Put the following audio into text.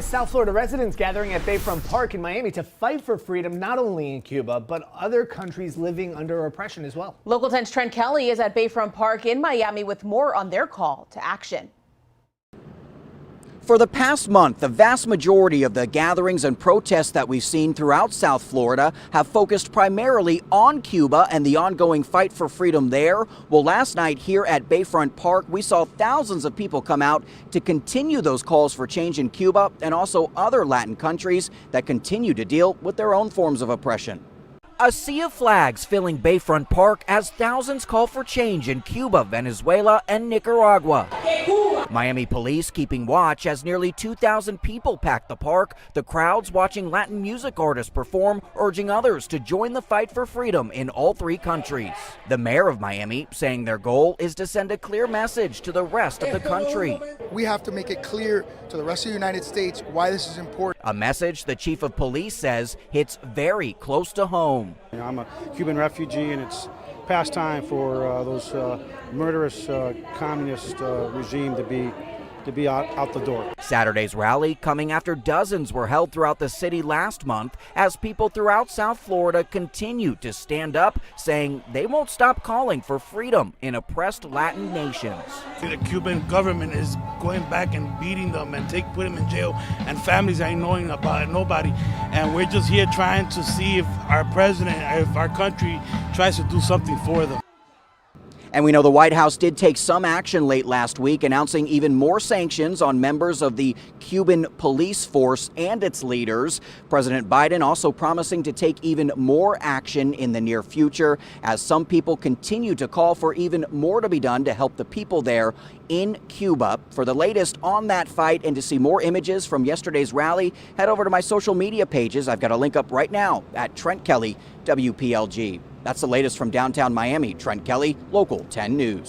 South Florida residents gathering at Bayfront Park in Miami to fight for freedom, not only in Cuba, but other countries living under oppression as well. Local 10's Trent Kelly is at Bayfront Park in Miami with more on their call to action. For the past month, the vast majority of the gatherings and protests that we've seen throughout South Florida have focused primarily on Cuba and the ongoing fight for freedom there. Well, last night here at Bayfront Park, we saw thousands of people come out to continue those calls for change in Cuba and also other Latin countries that continue to deal with their own forms of oppression. A sea of flags filling Bayfront Park as thousands call for change in Cuba, Venezuela, and Nicaragua. Miami police keeping watch as nearly 2,000 people packed the park, the crowds watching Latin music artists perform, urging others to join the fight for freedom in all three countries. The mayor of Miami saying their goal is to send a clear message to the rest of the country. We have to make it clear to the rest of the United States why this is important. A message the chief of police says hits very close to home. I'm a Cuban refugee, and it's past time for those murderous communist regime to be out the door. Saturday's rally coming after dozens were held throughout the city last month as people throughout South Florida continue to stand up, saying they won't stop calling for freedom in oppressed Latin nations. The Cuban government is going back and beating them and putting them in jail, and families ain't knowing about it, nobody. And we're just here trying to see if our president, if our country tries to do something for them. And we know the White House did take some action late last week, announcing even more sanctions on members of the Cuban police force and its leaders. President Biden also promising to take even more action in the near future as some people continue to call for even more to be done to help the people there in Cuba. For the latest on that fight and to see more images from yesterday's rally, head over to my social media pages. I've got a link up right now at Trent Kelly, WPLG. That's the latest from downtown Miami. Trent Kelly, Local 10 News.